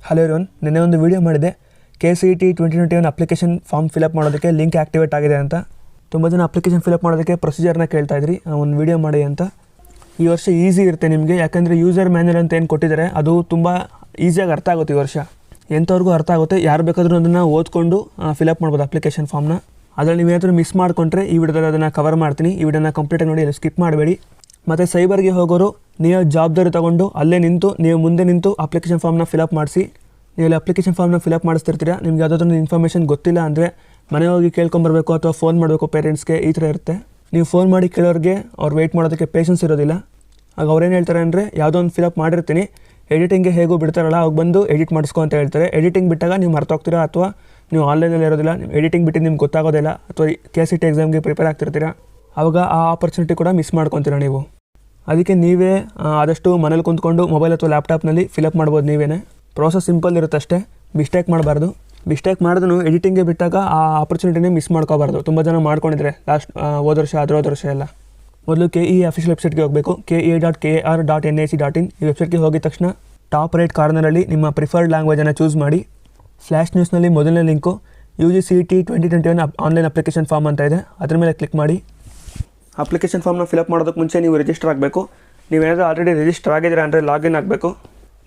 Hello everyone, ನಿನ್ನೆ ಒಂದು video ಮಾಡಿದೆ Kcet 2021 ಅಪ್ಲಿಕೇಶನ್ ಫಾರ್ಮ್ ಫಿಲಪ್ ಮಾಡೋದಕ್ಕೆ ಲಿಂಕ್ ಆಕ್ಟಿವೇಟ್ ಆಗಿದೆ ಅಂತ. ತುಂಬ ಜನ ಅಪ್ಲಿಕೇಶನ್ ಫಿಲಪ್ ಮಾಡೋದಕ್ಕೆ ಪ್ರೊಸೀಜರ್ನ ಕೇಳ್ತಾ ಇದ್ರಿ, ಒಂದು ವಿಡಿಯೋ ಮಾಡಿ ಅಂತ. ಈ ವರ್ಷ ಈಸಿ ಇರುತ್ತೆ ನಿಮಗೆ, ಯಾಕಂದರೆ ಯೂಸರ್ ಮ್ಯಾನ್ಯಲ್ ಅಂತ ಏನು ಕೊಟ್ಟಿದ್ದಾರೆ ಅದು ತುಂಬ ಈಸಿಯಾಗಿ ಅರ್ಥ ಆಗುತ್ತೆ. ಈ ವರ್ಷ ಎಂಥವ್ರಿಗೂ ಅರ್ಥ ಆಗುತ್ತೆ, ಯಾರು ಬೇಕಾದರೂ ಅದನ್ನು ಓದ್ಕೊಂಡು ಫಿಲಪ್ ಮಾಡ್ಬೋದು ಅಪ್ಲಿಕೇಶನ್ ಫಾರ್ಮ್ನ. ಅದರಲ್ಲಿ ನೀವೇನಾದರೂ ಮಿಸ್ ಮಾಡಿಕೊಂಡ್ರೆ ಈ ವಿಡಿಯೋದಲ್ಲಿ ಅದನ್ನು ಕವರ್ ಮಾಡ್ತೀನಿ. ಈ ವಿಡಿಯೋನ ಕಂಪ್ಲೀಟಾಗಿ ನೋಡಿ, ಅಲ್ಲಿ ಸ್ಕಿಪ್ ಮಾಡಬೇಡಿ. ಮತ್ತು ಸೈಬರ್ಗೆ ಹೋಗೋರು ನೀವು ಜವಾಬ್ದಾರಿ ತೊಗೊಂಡು ಅಲ್ಲೇ ನಿಂತು ನೀವು ಮುಂದೆ ನಿಂತು ಅಪ್ಲಿಕೇಶನ್ ಫಾರ್ಮ್ನ ಫಿಲಪ್ ಮಾಡಿಸಿ. ನೀವು ಅಲ್ಲಿ ಅಪ್ಲಿಕೇಶನ್ ಫಾರ್ಮ್ನ ಫಿಲಪ್ ಮಾಡಿಸ್ತಿರ್ತೀರ, ನಿಮ್ಗೆ ಯಾವುದಾದ್ರೂ ಇನ್ಫಾರ್ಮೇಷನ್ ಗೊತ್ತಿಲ್ಲ ಅಂದರೆ ಮನೆ ಹೋಗಿ ಕೇಳ್ಕೊಂಬರ್ಬೇಕು ಅಥವಾ ಫೋನ್ ಮಾಡಬೇಕು ಪೇರೆಂಟ್ಸ್ಗೆ, ಈ ಥರ ಇರುತ್ತೆ. ನೀವು ಫೋನ್ ಮಾಡಿ ಕೇಳೋರಿಗೆ ಅವ್ರು ವೆಯ್ಟ್ ಮಾಡೋದಕ್ಕೆ ಪೇಷನ್ಸ್ ಇರೋದಿಲ್ಲ. ಆಗ ಅವ್ರೇನು ಹೇಳ್ತಾರೆ ಅಂದರೆ, ಯಾವುದೋ ಒಂದು ಫಿಲಪ್ ಮಾಡಿರ್ತೀನಿ, ಎಡಿಟಿಂಗ್ಗೆ ಹೇಗೂ ಬಿಡ್ತಾರಲ್ಲ ಅವಾಗ ಬಂದು ಎಡಿಟ್ ಮಾಡಿಸ್ಕೊ ಅಂತ ಹೇಳ್ತಾರೆ. ಎಡಿಟಿಂಗ್ ಬಿಟ್ಟಾಗ ನೀವು ಮರ್ತೋಗ್ತೀರಾ ಅಥವಾ ನೀವು ಆನ್ಲೈನಲ್ಲಿ ಇರೋದಿಲ್ಲ, ನೀವು ಎಡಿಟಿಂಗ್ ಬಿಟ್ಟು ನಿಮ್ಗೆ ಗೊತ್ತಾಗೋದಿಲ್ಲ, ಅಥವಾ Kcet ಎಕ್ಸಾಮ್ಗೆ ಪ್ರಿಪೇರ್ ಆಗ್ತಿರ್ತೀರ, ಆವಾಗ ಆ ಆಪರ್ಚುನಿಟಿ ಕೂಡ ಮಿಸ್ ಮಾಡ್ಕೊತೀರ ನೀವು. ಅದಕ್ಕೆ ನೀವೇ ಆದಷ್ಟು ಮನೇಲಿ ಕುಂತ್ಕೊಂಡು ಮೊಬೈಲ್ ಅಥವಾ ಲ್ಯಾಪ್ಟಾಪ್ನಲ್ಲಿ ಫಿಲಪ್ ಮಾಡ್ಬೋದು. ನೀವೇ ಪ್ರೋಸೆಸ್ ಸಿಂಪಲ್ ಇರುತ್ತೆ ಅಷ್ಟೇ, ಮಿಸ್ಟೇಕ್ ಮಿಸ್ಟೇಕ್ ಮಾಡಿದ್ರು ಎಡಿಟಿಂಗ್ಗೆ ಬಿಟ್ಟಾಗ ಆ ಆಪರ್ಚುನಿಟಿನೇ ಮಿಸ್ ಮಾಡ್ಕೋಬಾರ್ದು. ತುಂಬ ಜನ ಮಾಡ್ಕೊಂಡಿದ್ರೆ ಹೋದ ವರ್ಷ ಹೋದ ವರ್ಷ ಎಲ್ಲ. ಮೊದಲು KE ಅಫಿಷಿಯಲ್ ವೆಬ್ಸೈಟ್ಗೆ ಹೋಗಬೇಕು, ke.kar.nac.in. ಈ ವೆಬ್ಸೈಟ್ಗೆ ಹೋಗಿದ ತಕ್ಷಣ ಟಾಪ್ ರೈಟ್ ಕಾರ್ನರಲ್ಲಿ ನಿಮ್ಮ ಪ್ರಿಫರ್ಡ್ ಲ್ಯಾಂಗ್ವೇಜನ್ನು ಚೂಸ್ ಮಾಡಿ. ಫ್ಲ್ಯಾಶ್ ನ್ಯೂಸ್ನಲ್ಲಿ ಮೊದಲನೇ link UGCET 2021 online application form ಅಂತ ಇದೆ, ಅದ್ರ ಮೇಲೆ ಕ್ಲಿಕ್ ಮಾಡಿ. ಅಪ್ಲಿಕೇಶನ್ ಫಾರ್ಮ್ನ ಫಿಲಪ್ ಮಾಡೋದಕ್ಕೆ ಮುಂಚೆ ನೀವು ರಿಜಿಸ್ಟರ್ ಆಗಬೇಕು. ನೀವೇನಾದರೂ ಆಲ್ರೆಡಿ ರಿಜಿಸ್ಟರ್ ಆಗಿದ್ದೀರಾ ಅಂದರೆ ಲಾಗಿನ್ ಆಗಬೇಕು.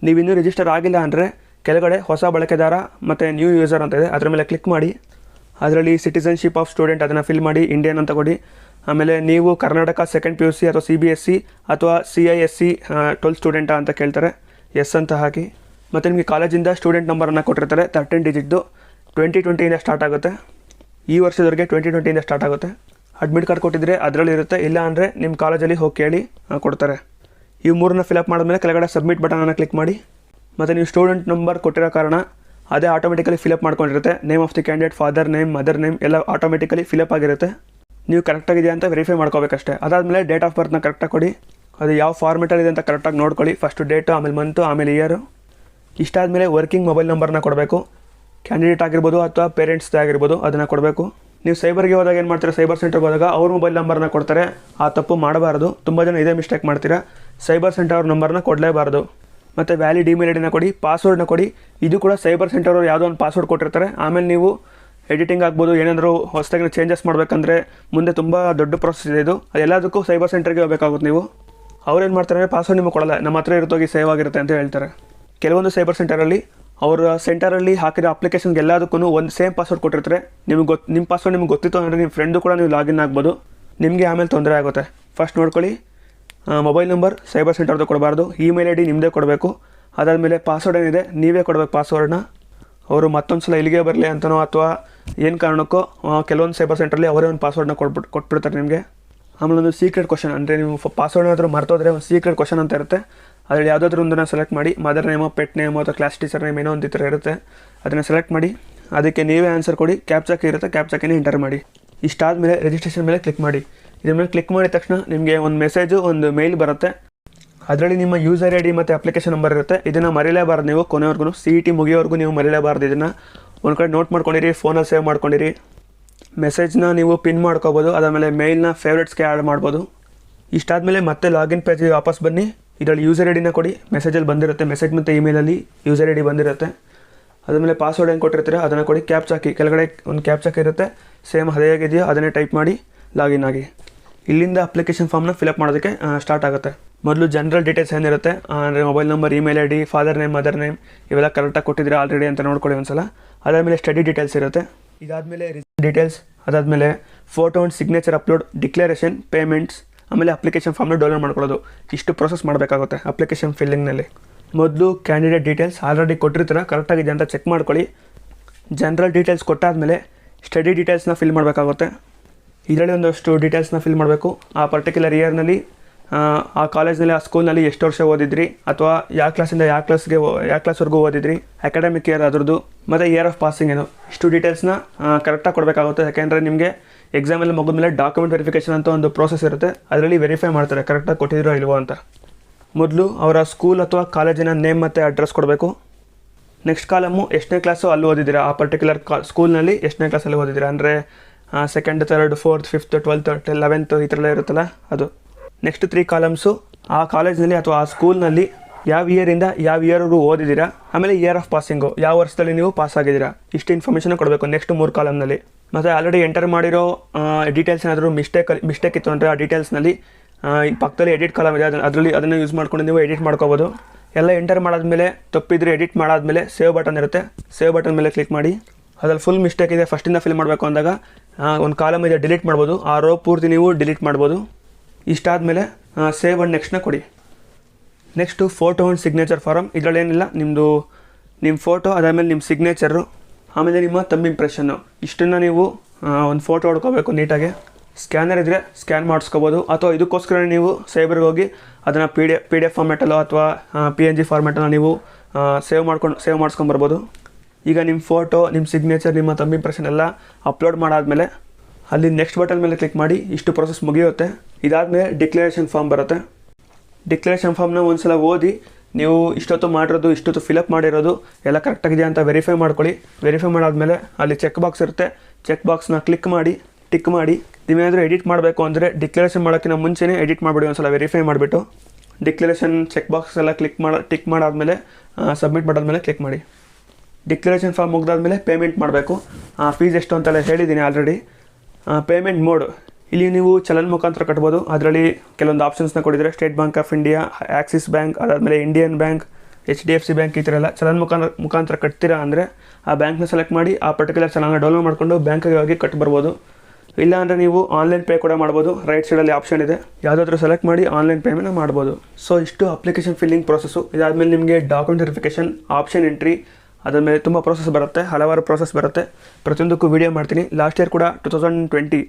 ನೀವಿನ್ನೂ ರಿಜಿಸ್ಟರ್ ಆಗಿಲ್ಲ ಅಂದರೆ ಕೆಳಗಡೆ ಹೊಸ ಬಳಕೆದಾರ ಮತ್ತು ನ್ಯೂ ಯೂಸರ್ ಅಂತ ಇದೆ, ಅದರ ಮೇಲೆ ಕ್ಲಿಕ್ ಮಾಡಿ. ಅದರಲ್ಲಿ ಸಿಟಿಸನ್ಶಿಪ್ ಆಫ್ ಸ್ಟೂಡೆಂಟ್ ಅದನ್ನು ಫಿಲ್ ಮಾಡಿ, ಇಂಡಿಯನ್ ಅಂತ ಕೊಡಿ. ಆಮೇಲೆ ನೀವು ಕರ್ನಾಟಕ ಸೆಕೆಂಡ್ PUC ಅಥವಾ CBSE ಅಥವಾ CISE 12 ಸ್ಟೂಡೆಂಟಾ ಅಂತ ಕೇಳ್ತಾರೆ, ಎಸ್ ಅಂತ ಹಾಕಿ. ಮತ್ತು ನಿಮಗೆ ಕಾಲೇಜಿಂದ ಸ್ಟೂಡೆಂಟ್ ನಂಬರನ್ನು ಕೊಟ್ಟಿರ್ತಾರೆ, 13 ಡಿಜಿಟ್ದು. 2020 ಸ್ಟಾರ್ಟ್ ಆಗುತ್ತೆ, ಈ ವರ್ಷದವರೆಗೆ 2020 ಸ್ಟಾರ್ಟ್ ಆಗುತ್ತೆ. ಅಡ್ಮಿಟ್ ಕಾರ್ಡ್ ಕೊಟ್ಟಿದ್ರೆ ಅದರಲ್ಲಿ ಇರುತ್ತೆ, ಇಲ್ಲ ಅಂದರೆ ನಿಮ್ಮ ಕಾಲೇಜಲ್ಲಿ ಹೋಗಿ ಕೇಳಿ ಕೊಡ್ತಾರೆ. ಈ ಮೂರನ್ನ ಫಿಲಪ್ ಮಾಡಿದ್ಮೇಲೆ ಕೆಳಗಡೆ ಸಬ್ಮಿಟ್ ಬಟನನ್ನು ಕ್ಲಿಕ್ ಮಾಡಿ. ಮತ್ತು ನೀವು ಸ್ಟೂಡೆಂಟ್ ನಂಬರ್ ಕೊಟ್ಟಿರೋ ಕಾರಣ ಅದೇ ಆಟೋಮೆಟಿಕಲಿ ಫಿಲಪ್ ಮಾಡ್ಕೊಂಡಿರುತ್ತೆ. Name of the candidate, father name, mother name ಎಲ್ಲ ಆಟೋಮೆಟಿಕಲಿ ಫಿಲಪ್ ಆಗಿರುತ್ತೆ. ನೀವು ಕರೆಕ್ಟಾಗಿದೆಯಾ ಅಂತ ವೆರಿಫೈ ಮಾಡ್ಕೋಬೇಕಷ್ಟೇ. ಅದಾದಮೇಲೆ ಡೇಟ್ ಆಫ್ ಬರ್ತನ್ನ ಕರೆಕ್ಟಾಗಿ ಕೊಡಿ. ಅದು ಯಾವ ಫಾರ್ಮೆಟಲ್ಲಿದೆ ಅಂತ ಕರೆಕ್ಟಾಗಿ ನೋಡ್ಕೊಳ್ಳಿ. ಫಸ್ಟು ಡೇಟು, ಆಮೇಲೆ ಮಂತು, ಆಮೇಲೆ ಇಯರು. ಇಷ್ಟಾದಮೇಲೆ ವರ್ಕಿಂಗ್ ಮೊಬೈಲ್ ನಂಬರ್ನ ಕೊಡಬೇಕು. ಕ್ಯಾಂಡಿಡೇಟ್ ಆಗಿರ್ಬೋದು ಅಥವಾ ಪೇರೆಂಟ್ಸ್ದೇ ಆಗಿರ್ಬೋದು, ಅದನ್ನು ಕೊಡಬೇಕು. ನೀವು ಸೈಬರ್ಗೆ ಹೋದಾಗ ಏನು ಮಾಡ್ತೀರಾ, ಸೈಬರ್ ಸೆಂಟರ್ಗೆ ಹೋದಾಗ ಅವ್ರ ಮೊಬೈಲ್ ನಂಬರ್ನ ಕೊಡ್ತಾರೆ, ಆ ತಪ್ಪು ಮಾಡಬಾರ್ದು. ತುಂಬ ಜನ ಇದೇ ಮಿಸ್ಟೇಕ್ ಮಾಡ್ತೀರಾ, ಸೈಬರ್ ಸೆಂಟರ್ ಅವ್ರ ನಂಬರ್ನ ಕೊಡಲೇಬಾರ್ದು. ಮತ್ತು ವ್ಯಾಲಿಡ್ ಇಮೇಲ್ ಐಡಿನ ಕೊಡಿ, ಪಾಸ್ವರ್ಡ್ನ ಕೊಡಿ. ಇದು ಕೂಡ ಸೈಬರ್ ಸೆಂಟರ್ ಅವ್ರು ಯಾವುದೋ ಒಂದು ಪಾಸ್ವರ್ಡ್ ಕೊಟ್ಟಿರ್ತಾರೆ. ಆಮೇಲೆ ನೀವು ಎಡಿಟಿಂಗ್ ಆಗ್ಬೋದು, ಏನಾದರೂ ಹೊಸದಾಗಿ ಚೇಂಜಸ್ ಮಾಡಬೇಕಂದ್ರೆ ಮುಂದೆ ತುಂಬ ದೊಡ್ಡ ಪ್ರೊಸೆಸ್ ಇದೆ ಇದು. ಅದೆಲ್ಲದಕ್ಕೂ ಸೈಬರ್ ಸೆಂಟರ್ಗೆ ಹೋಗಬೇಕಾಗುತ್ತೆ ನೀವು. ಅವ್ರೇನು ಮಾಡ್ತಾರೆ, ಪಾಸ್ವರ್ಡ್ ನಿಮಗೆ ಕೊಡಲ್ಲ, ನಮ್ಮ ಹತ್ರ ಇರುತ್ತೋಗಿ ಸೇವ್ ಆಗಿರುತ್ತೆ ಅಂತ ಹೇಳ್ತಾರೆ. ಕೆಲವೊಂದು ಸೈಬರ್ ಸೆಂಟರಲ್ಲಿ ಅವರ ಸೆಂಟರಲ್ಲಿ ಹಾಕಿರೋ ಅಪ್ಲಿಕೇಶನ್ಗೆ ಎಲ್ಲದಕ್ಕೂ ಒಂದು ಸೇಮ್ ಪಾಸ್ವರ್ಡ್ ಕೊಟ್ಟಿರ್ತಾರೆ. ನಿಮ್ಮ ಪಾಸ್ವರ್ಡ್ ನಿಮ್ಗೆ ಗೊತ್ತಿತ್ತು ಅಂದರೆ ನಿಮ್ಮ ಫ್ರೆಂಡು ಕೂಡ ನೀವು ಲಾಗಿನ್ ಆಗ್ಬೋದು. ನಿಮಗೆ ಆಮೇಲೆ ತೊಂದರೆ ಆಗುತ್ತೆ. ಫಸ್ಟ್ ನೋಡ್ಕೊಳ್ಳಿ, ಮೊಬೈಲ್ ನಂಬರ್ ಸೈಬರ್ ಸೆಂಟರ್ದು ಕೊಡಬಾರ್ದು, ಇಮೇಲ್ ID ನಿಮ್ಮದೇ ಕೊಡಬೇಕು. ಅದಾದಮೇಲೆ ಪಾಸ್ವರ್ಡ್ ಏನಿದೆ ನೀವೇ ಕೊಡಬೇಕು ಪಾಸ್ವರ್ಡ್ನ. ಅವರು ಮತ್ತೊಂದು ಸಲ ಇಲ್ಲಿಗೆ ಬರಲಿ ಅಂತನೋ ಅಥವಾ ಏನು ಕಾರಣಕ್ಕೋ ಕೆಲವೊಂದು ಸೈಬರ್ ಸೆಂಟ್ರಲ್ಲಿ ಅವರೇ ಒಂದು ಪಾಸ್ವರ್ಡ್ನ ಕೊಟ್ಬಿಡ್ತಾರೆ ನಿಮಗೆ. ಆಮೇಲೆ ಒಂದು ಸೀಕ್ರೆಟ್ ಕ್ವಶನ್, ಅಂದರೆ ನೀವು ಪಾಸ್ವರ್ಡ್ ಏನಾದರೂ ಮರ್ತೋದ್ರೆ ಒಂದು ಸೀಕ್ರೆಟ್ ಕ್ವಶನ್ ಅಂತ ಇರುತ್ತೆ. ಅದರಲ್ಲಿ ಯಾವುದಾದ್ರೂ ಒಂದನ್ನು ಸೆಲೆಕ್ಟ್ ಮಾಡಿ, ಮದರ್ ನೇಮೋ, ಪೆಟ್ ನೇಮೋ ಅಥವಾ ಕ್ಲಾಸ್ ಟೀಚರ್ ನೇಮ್ ಏನೋ ಒಂದು ಈ ಥರ ಇರುತ್ತೆ, ಅದನ್ನು ಸೆಲೆಕ್ಟ್ ಮಾಡಿ. ಅದಕ್ಕೆ ನೀವೇ ಆನ್ಸರ್ ಕೊಡಿ. ಕ್ಯಾಪ್ಚಾಕಿ ಇರುತ್ತೆ, ಕ್ಯಾಪ್ಚಾಕಿನೇ ಎಂಟರ್ ಮಾಡಿ. ಇಷ್ಟಾದಮೇಲೆ ರಿಜಿಸ್ಟ್ರೇಷನ್ ಮೇಲೆ ಕ್ಲಿಕ್ ಮಾಡಿ. ಇದ್ರ ಮೇಲೆ ಕ್ಲಿಕ್ ಮಾಡಿದ ತಕ್ಷಣ ನಿಮಗೆ ಒಂದು ಮೆಸೇಜು, ಒಂದು ಮೇಲ್ ಬರುತ್ತೆ. ಅದರಲ್ಲಿ ನಿಮ್ಮ ಯೂಸರ್ ID ಮತ್ತು ಅಪ್ಲಿಕೇಶನ್ ನಂಬರ್ ಇರುತ್ತೆ. ಇದನ್ನು ಮರೀಲೇಬಾರ್ದು ನೀವು ಕೊನೆವರೆಗೂ, CET ಮುಗಿಯೋವರೆಗೂ ನೀವು ಮರೀಲೇಬಾರ್ದು. ಇದನ್ನು ಒಂದು ಕಡೆ ನೋಟ್ ಮಾಡ್ಕೊಂಡಿರಿ, ಫೋನಲ್ಲಿ ಸೇವ್ ಮಾಡ್ಕೊಂಡಿರಿ. ಮೆಸೇಜ್ನ ನೀವು ಪಿನ್ ಮಾಡ್ಕೋಬೋದು, ಅದಾದಮೇಲೆ ಮೇಲ್ನ ಫೇವ್ರೇಟ್ಸ್ಗೆ ಆ್ಯಡ್ ಮಾಡ್ಬೋದು. ಇಷ್ಟಾದಮೇಲೆ ಮತ್ತೆ ಲಾಗಿನ್ ಪೇಜಿಗೆ ವಾಪಸ್ ಬನ್ನಿ. ಇದರಲ್ಲಿ ಯೂಸರ್ ಐಡಿನ ಕೊಡಿ, ಮೆಸೇಜಲ್ಲಿ ಬಂದಿರುತ್ತೆ, ಮೆಸೇಜ್ ಮತ್ತು ಇಮೇಲಲ್ಲಿ ಯೂಸರ್ ID ಬಂದಿರುತ್ತೆ. ಅದಾದಮೇಲೆ ಪಾಸ್ವರ್ಡ್ ಏನು ಕೊಟ್ಟಿರ್ತೀರ ಅದನ್ನು ಕೊಡಿ. ಕ್ಯಾಪ್ಚಾಕಿ ಕೆಳಗಡೆ ಒಂದು ಕ್ಯಾಪ್ಚಾಕಿ ಇರುತ್ತೆ, ಸೇಮ್ ಅದೇ ಹೇಗಿದೆಯೋ ಅದನ್ನೇ ಟೈಪ್ ಮಾಡಿ ಲಾಗಿನ್ ಆಗಿ. ಇಲ್ಲಿಂದ ಅಪ್ಲಿಕೇಶನ್ ಫಾರ್ಮ್ನ ಫಿಲಪ್ ಮಾಡೋದಕ್ಕೆ ಸ್ಟಾರ್ಟ್ ಆಗುತ್ತೆ. ಮೊದಲು ಜನರಲ್ ಡೀಟೇಲ್ಸ್ ಏನಿರುತ್ತೆ, ಅಂದರೆ mobile number, email ID, father name, mother name ಇವೆಲ್ಲ ಕರೆಕ್ಟಾಗಿ ಕೊಟ್ಟಿದ್ದೀರಾ ಆಲ್ರೆಡಿ ಅಂತ ನೋಡ್ಕೊಳ್ಳಿ ಒಂದ್ಸಲ. ಅದಾದಮೇಲೆ ಸ್ಟಡಿ ಡೀಟೇಲ್ಸ್ ಇರುತ್ತೆ. ಇದಾದಮೇಲೆ ರಿಸಲ್ಟ್ ಡೀಟೇಲ್ಸ್, ಅದಾದಮೇಲೆ photo and signature upload, declaration, payments, ಆಮೇಲೆ ಅಪ್ಲಿಕೇಶನ್ ಫಾರ್ಮ್ನ ಡೌನ್ಲೋಡ್ ಮಾಡ್ಕೊಳ್ಳೋದು. ಇಷ್ಟು ಪ್ರೊಸೆಸ್ ಮಾಡಬೇಕಾಗುತ್ತೆ ಅಪ್ಲಿಕೇಶನ್ ಫಿಲ್ಲಿಂಗ್ನಲ್ಲಿ. ಮೊದಲು ಕ್ಯಾಂಡಿಡೇಟ್ ಡೀಟೇಲ್ಸ್ ಆಲ್ರೆಡಿ ಕೊಟ್ಟಿರ್ತೀರ, ಕರೆಕ್ಟಾಗಿದೆ ಅಂತ ಚೆಕ್ ಮಾಡ್ಕೊಳ್ಳಿ. ಜನರಲ್ ಡೀಟೇಲ್ಸ್ ಕೊಟ್ಟಾದಮೇಲೆ ಸ್ಟಡಿ ಡೀಟೇಲ್ಸ್ನ ಫಿಲ್ ಮಾಡಬೇಕಾಗುತ್ತೆ. ಇದರಲ್ಲಿ ಒಂದಷ್ಟು ಡೀಟೇಲ್ಸ್ನ ಫಿಲ್ ಮಾಡಬೇಕು. ಆ ಪರ್ಟಿಕ್ಯುಲರ್ ಇಯರ್ನಲ್ಲಿ ಆ ಕಾಲೇಜ್ನಲ್ಲಿ, ಆ ಸ್ಕೂಲ್ನಲ್ಲಿ ಎಷ್ಟು ವರ್ಷ ಓದಿದ್ರಿ, ಅಥವಾ ಯಾವ ಕ್ಲಾಸಿಂದ ಯಾವ ಕ್ಲಾಸ್ವರೆಗೂ ಓದಿದ್ರಿ, ಅಕಾಡೆಮಿಕ್ ಇಯರ್ ಅದರದ್ದು, ಮತ್ತು ಇಯರ್ ಆಫ್ ಪಾಸಿಂಗ್ ಏನು, ಇಷ್ಟು ಡೀಟೇಲ್ಸ್ನ ಕರೆಕ್ಟಾಗಿ ಕೊಡಬೇಕಾಗುತ್ತೆ. ಯಾಕೆಂದರೆ ನಿಮಗೆ ಎಕ್ಸಾಮಲ್ಲಿ ಮುಗಿದ್ಮೇಲೆ ಡಾಕ್ಯುಮೆಂಟ್ ವೆರಿಫಿಕೇಷನ್ ಅಂತ ಒಂದು ಪ್ರೋಸೆಸ್ ಇರುತ್ತೆ, ಅದರಲ್ಲಿ ವೆರಿಫೈ ಮಾಡ್ತಾರೆ ಕರೆಕ್ಟಾಗಿ ಕೊಟ್ಟಿದ್ದೀರೋ ಇಲ್ವೋ ಅಂತ. ಮೊದಲು ಅವರ ಸ್ಕೂಲ್ ಅಥವಾ ಕಾಲೇಜಿನ ನೇಮ್ ಮತ್ತು ಅಡ್ರೆಸ್ ಕೊಡಬೇಕು. ನೆಕ್ಸ್ಟ್ ಕಾಲಮು ಎಷ್ಟನೇ ಕ್ಲಾಸು ಅಲ್ಲಿ ಓದಿದ್ದೀರಾ, ಆ ಪರ್ಟಿಕ್ಯುಲರ್ ಸ್ಕೂಲ್ನಲ್ಲಿ ಎಷ್ಟನೇ ಕ್ಲಾಸಲ್ಲಿ ಓದಿದ್ದೀರಾ, ಅಂದರೆ 2nd, 3rd, 4th, 5th, 12th, 11th ಈ ಥರ ಇರುತ್ತಲ್ಲ ಅದು. ನೆಕ್ಸ್ಟ್ 3 ಕಾಲಮ್ಸು ಆ ಕಾಲೇಜ್ನಲ್ಲಿ ಅಥವಾ ಆ ಸ್ಕೂಲ್ನಲ್ಲಿ ಯಾವ ಇಯರಿಂದ ಯಾವ ಇಯರ್ವರೆಗೂ ಓದಿದ್ದೀರಾ, ಆಮೇಲೆ ಇಯರ್ ಆಫ್ ಪಾಸಿಂಗು ಯಾವ ವರ್ಷದಲ್ಲಿ ನೀವು ಪಾಸ್ ಆಗಿದ್ದೀರಾ, ಇಷ್ಟು ಇನ್ಫಾರ್ಮೇಷನ್ ಕೊಡಬೇಕು ನೆಕ್ಸ್ಟ್ 3 ಕಾಲಮ್ನಲ್ಲಿ. ಮತ್ತು ಆಲ್ರೆಡಿ ಎಂಟರ್ ಮಾಡಿರೋ ಡೀಟೇಲ್ಸ್ ಏನಾದರೂ ಮಿಸ್ಟೇಕ್ ಇತ್ತು ಅಂದರೆ ಆ ಡೀಟೇಲ್ಸ್ನಲ್ಲಿ ಪಕ್ಕದಲ್ಲಿ ಎಡಿಟ್ ಕಾಲಮ್ ಇದೆ, ಅದನ್ನು ಯೂಸ್ ಮಾಡ್ಕೊಂಡು ನೀವು ಎಡಿಟ್ ಮಾಡ್ಕೋಬೋದು. ಎಲ್ಲ ಎಂಟರ್ ಮಾಡಾದ್ಮೇಲೆ ತಪ್ಪಿದ್ರೆ ಎಡಿಟ್ ಮಾಡಾದ್ಮೇಲೆ ಸೇವ್ ಬಟನ್ ಇರುತ್ತೆ, ಸೇವ್ ಬಟನ್ ಮೇಲೆ ಕ್ಲಿಕ್ ಮಾಡಿ. ಅದ್ರಲ್ಲಿ ಫುಲ್ ಮಿಸ್ಟೇಕ್ ಇದೆ ಫಸ್ಟಿಂದ ಫಿಲ್ ಮಾಡಬೇಕು ಅಂದಾಗ ಒಂದು ಕಾಲಮ್ ಇದೆ ಡಿಲೀಟ್ ಮಾಡ್ಬೋದು, ಆ ರೋ ಪೂರ್ತಿ ನೀವು ಡಿಲೀಟ್ ಮಾಡ್ಬೋದು. ಇಷ್ಟಾದಮೇಲೆ ಸೇವ್ ಆ್ಯಂಡ್ ನೆಕ್ಸ್ಟ್ನ ಕೊಡಿ. Next photo and signature form. ಇದರಲ್ಲೇನಿಲ್ಲ, ನಿಮ್ಮ ಫೋಟೋ, ಅದಾದಮೇಲೆ ನಿಮ್ಮ ಸಿಗ್ನೇಚರು, ಆಮೇಲೆ ನಿಮ್ಮ ತಮ್ಮ ಇಂಪ್ರೆಷನ್ನು, ಇಷ್ಟನ್ನು ನೀವು ಒಂದು ಫೋಟೋ ಹೊಡ್ಕೋಬೇಕು ನೀಟಾಗಿ. ಸ್ಕ್ಯಾನರ್ ಇದ್ದರೆ ಸ್ಕ್ಯಾನ್ ಮಾಡಿಸ್ಕೋಬೋದು, ಅಥವಾ ಇದಕ್ಕೋಸ್ಕರ ನೀವು ಸೈಬರ್ಗೆ ಹೋಗಿ ಅದನ್ನು ಪಿ ಡಿ ಎಫ್ ಫಾರ್ಮ್ಯಾಟಲ್ಲೋ ಅಥವಾ PNG ಫಾರ್ಮ್ಯಾಟಲ್ಲೋ ನೀವು ಸೇವ್ ಮಾಡಿಸ್ಕೊಂಬರ್ಬೋದು. ಈಗ ನಿಮ್ಮ ಫೋಟೋ, ನಿಮ್ಮ ಸಿಗ್ನೇಚರ್, ನಿಮ್ಮ ತಮ್ಮ ಇಂಪ್ರೆಷನ್ ಎಲ್ಲ ಅಪ್ಲೋಡ್ ಮಾಡಾದಮೇಲೆ ಅಲ್ಲಿ ನೆಕ್ಸ್ಟ್ ಬಟನ್ ಮೇಲೆ ಕ್ಲಿಕ್ ಮಾಡಿ. ಇಷ್ಟು ಪ್ರೊಸೆಸ್ ಮುಗಿಯುತ್ತೆ. ಇದಾದಮೇಲೆ ಡಿಕ್ಲರೇಷನ್ ಫಾರ್ಮ್ ಬರುತ್ತೆ. ಡಿಕ್ಲರೇಷನ್ ಫಾರ್ಮ್ನ ಒಂದು ಸಲ ಓದಿ ನೀವು ಇಷ್ಟೊತ್ತು ಫಿಲಪ್ ಮಾಡಿರೋದು ಎಲ್ಲ ಕರೆಕ್ಟಾಗಿದೆ ಅಂತ ವೆರಿಫೈ ಮಾಡ್ಕೊಳ್ಳಿ. ವೆರಿಫೈ ಮಾಡಾದಮೇಲೆ ಅಲ್ಲಿ ಚೆಕ್ ಬಾಕ್ಸ್ ಇರುತ್ತೆ, ಚೆಕ್ ಬಾಕ್ಸ್ನ ಟಿಕ್ ಮಾಡಿ. ನೀವೇನಾದರೂ ಎಡಿಟ್ ಮಾಡಬೇಕು ಅಂದರೆ ಡಿಕ್ಲರೇಷನ್ ಮಾಡೋಕ್ಕಿಂತ ಮುಂಚೆನೇ ಎಡಿಟ್ ಮಾಡಿಬಿಡಿ. ಒಂದು ಸಲ ವೆರಿಫೈ ಮಾಡಿಬಿಟ್ಟು ಡಿಕ್ಲರೇಷನ್ ಚೆಕ್ ಬಾಕ್ಸ್ ಎಲ್ಲ ಟಿಕ್ ಮಾಡಾದಮೇಲೆ ಸಬ್ಮಿಟ್ ಬಟನ್ ಮೇಲೆ ಕ್ಲಿಕ್ ಮಾಡಿ. ಡಿಕ್ಲರೇಷನ್ ಫಾರ್ಮ್ ಮುಗಿದಾದ್ಮೇಲೆ ಪೇಮೆಂಟ್ ಮಾಡಬೇಕು. ಫೀಸ್ ಎಷ್ಟು ಅಂತೆಲ್ಲ ಹೇಳಿದ್ದೀನಿ ಆಲ್ರೆಡಿ. ಪೇಮೆಂಟ್ ಮೋಡ್, ಇಲ್ಲಿ ನೀವು ಚಲನ್ ಮುಖಾಂತರ ಕಟ್ಬೋದು. ಅದರಲ್ಲಿ ಕೆಲವೊಂದು ಆಪ್ಷನ್ಸ್ನ ಕೊಟ್ಟಿದ್ದಾರೆ, state bank of India, Axis bank, ಅದಾದಮೇಲೆ ಇಂಡಿಯನ್ ಬ್ಯಾಂಕ್, HDFC ಬ್ಯಾಂಕ್, ಈ ಥರ ಎಲ್ಲ ಚಲನ್ ಮುಖಾಂತರ ಕಟ್ತೀರಾ ಅಂದರೆ ಆ ಬ್ಯಾಂಕ್ನ ಸೆಲೆಕ್ಟ್ ಮಾಡಿ ಆ ಪರ್ಟಿಕ್ಯುಲರ್ ಚಲನ್ನ ಡೌನ್ಲೋಡ್ ಮಾಡಿಕೊಂಡು ಬ್ಯಾಂಕಿಗೆ ಹೋಗಿ ಕಟ್ಟಿ ಬರ್ಬೋದು. ಇಲ್ಲ ಅಂದರೆ ನೀವು ಆನ್ಲೈನ್ ಪೇ ಕೂಡ ಮಾಡ್ಬೋದು. ರೈಟ್ ಸೈಡಲ್ಲಿ ಆಪ್ಷನ್ ಇದೆ, ಯಾವುದಾದ್ರೂ ಸೆಲೆಕ್ಟ್ ಮಾಡಿ ಆನ್ಲೈನ್ ಪೇಮೆಂಟ್ ಮಾಡ್ಬೋದು. ಸೊ ಇಷ್ಟು ಅಪ್ಲಿಕೇಶನ್ ಫಿಲ್ಲಿಂಗ್ ಪ್ರೊಸೆಸ್ಸು. ಇದಾದಮೇಲೆ ನಿಮಗೆ ಡಾಕ್ಯುಮೆಂಟ್ ವೆರಿಫಿಕೇಷನ್, ಆಪ್ಷನ್ ಎಂಟ್ರಿ, ಅದಾದಮೇಲೆ ತುಂಬ ಪ್ರೋಸೆಸ್ ಬರುತ್ತೆ, ಹಲವಾರು ಪ್ರೋಸೆಸ್ ಬರುತ್ತೆ. ಪ್ರತಿಯೊಂದಕ್ಕೂ ವೀಡಿಯೋ ಮಾಡ್ತೀನಿ. ಲಾಸ್ಟ್ ಇಯರ್ ಕೂಡ 2020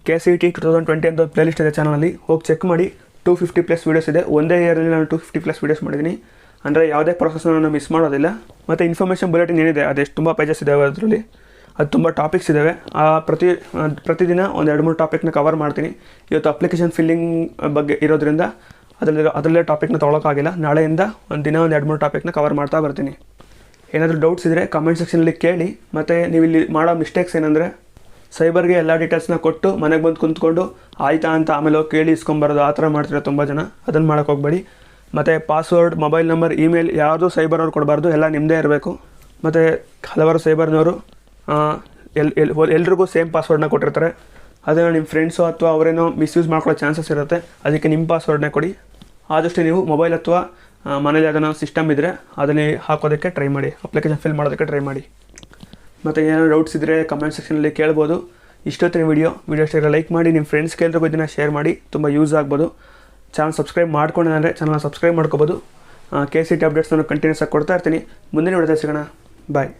Kcet 2020 ಅಂತ ಪ್ಲೇಲಿಸ್ಟ್ ಇದೆ ಚಾನಲಲ್ಲಿ, ಹೋಗಿ ಚೆಕ್ ಮಾಡಿ. 250+ ವೀಡಿಯೋಸ್ ಇದೆ. ಒಂದೇ ಇಯರಲ್ಲಿ ನಾನು 250+ ವೀಡಿಯೋಸ್ ಮಾಡಿದ್ದೀನಿ. ಅಂದರೆ ಯಾವುದೇ ಪ್ರೊಸೆಸ್ನ ನಾನು ಮಿಸ್ ಮಾಡೋದಿಲ್ಲ. ಮತ್ತು ಇನ್ಫಾರ್ಮೇಷನ್ ಬುಲೆಟಿನ್ ಏನಿದೆ ಅದೆಷ್ಟು ತುಂಬ ಪೇಜಸ್ ಇದ್ದಾವೆ, ಅದರಲ್ಲಿ ಅದು ತುಂಬ ಟಾಪಿಕ್ಸ್ ಇದ್ದಾವೆ. ಪ್ರತಿದಿನ ಒಂದು 2-3 ಟಾಪಿಕ್ನ ಕವರ್ ಮಾಡ್ತೀನಿ. ಇವತ್ತು ಅಪ್ಲಿಕೇಶನ್ ಫಿಲ್ಲಿಂಗ್ ಬಗ್ಗೆ ಇರೋದ್ರಿಂದ ಅದರಲ್ಲೇ ಟಾಪಿಕ್ನ ತೊಗೊಳಕ್ಕಾಗಿಲ್ಲ. ನಾಳೆಯಿಂದ ಒಂದು 2-3 ಟಾಪಿಕ್ನ ಕವರ್ ಮಾಡ್ತಾ ಬರ್ತೀನಿ. ಏನಾದರೂ ಡೌಟ್ಸ್ ಇದ್ದರೆ ಕಮೆಂಟ್ ಸೆಕ್ಷನಲ್ಲಿ ಕೇಳಿ. ಮತ್ತು ನೀವು ಇಲ್ಲಿ ಮಾಡೋ ಮಿಸ್ಟೇಕ್ಸ್ ಏನಂದರೆ ಸೈಬರ್ಗೆ ಎಲ್ಲ ಡೀಟೇಲ್ಸ್ನ ಕೊಟ್ಟು ಮನೆಗೆ ಬಂದು ಕುಂತ್ಕೊಂಡು ಆಯಿತಾ ಅಂತ ಆಮೇಲೆ ಹೋಗಿ ಕೇಳಿ ಇಸ್ಕೊಂಬರೋದು, ಆ ಥರ ಮಾಡ್ತಿರೋ ತುಂಬ ಜನ. ಅದನ್ನು ಮಾಡೋಕ್ಕೆ ಹೋಗಬೇಡಿ. ಮತ್ತು ಪಾಸ್ವರ್ಡ್, ಮೊಬೈಲ್ ನಂಬರ್, ಇಮೇಲ್ ಯಾವುದೂ ಸೈಬರ್ನವ್ರು ಕೊಡಬಾರ್ದು, ಎಲ್ಲ ನಿಮ್ಮದೇ ಇರಬೇಕು. ಮತ್ತು ಹಲವಾರು ಸೈಬರ್ನವರು ಎಲ್ರಿಗೂ ಸೇಮ್ ಪಾಸ್ವರ್ಡ್ನ ಕೊಟ್ಟಿರ್ತಾರೆ. ಅದನ್ನು ನಿಮ್ಮ ಫ್ರೆಂಡ್ಸು ಅಥವಾ ಅವರೇನೋ ಮಿಸ್ಯೂಸ್ ಮಾಡ್ಕೊಳ್ಳೋ ಚಾನ್ಸಸ್ ಇರುತ್ತೆ. ಅದಕ್ಕೆ ನಿಮ್ಮ ಪಾಸ್ವರ್ಡ್ನೇ ಕೊಡಿ. ಆದಷ್ಟು ನೀವು ಮೊಬೈಲ್ ಅಥವಾ ಮನೇಲಿ ಅದನ್ನು ಸಿಸ್ಟಮ್ ಇದ್ದರೆ ಅದನ್ನೇ ಹಾಕೋದಕ್ಕೆ ಟ್ರೈ ಮಾಡಿ, ಅಪ್ಲಿಕೇಶನ್ ಫಿಲ್ ಮಾಡೋದಕ್ಕೆ ಟ್ರೈ ಮಾಡಿ. ಮತ್ತು ಏನಾದರೂ ಡೌಟ್ಸ್ ಇದ್ದರೆ ಕಮೆಂಟ್ ಸೆಕ್ಷನಲ್ಲಿ ಕೇಳ್ಬೋದು. ಇಷ್ಟೊತ್ತಿನ ವೀಡಿಯೋ ಇಷ್ಟ ಲೈಕ್ ಮಾಡಿ, ನಿಮ್ಮ ಫ್ರೆಂಡ್ಸ್ಗೆ ಎಲ್ರಿಗೂ ಇದನ್ನು ಶೇರ್ ಮಾಡಿ, ತುಂಬ ಯೂಸ್ ಆಗ್ಬೋದು. ಚಾನಲ್ ಸಬ್ಸ್ಕ್ರೈಬ್ ಮಾಡ್ಕೊಂಡ್ರೆ ಚಾನಲ್ನ ಸಬ್ಸ್ಕ್ರೈಬ್ ಮಾಡ್ಕೋಬೋದು. Kcet ಅಪ್ಡೇಟ್ಸ್ ನಾನು ಕಂಟಿನ್ಯೂಸ್ ಆಗಿ ಕೊಡ್ತಾ ಇರ್ತೀನಿ. ಮುಂದಿನ ವಿಡಿಯೋದಲ್ಲಿ ಸಿಗೋಣ. ಬಾಯ್.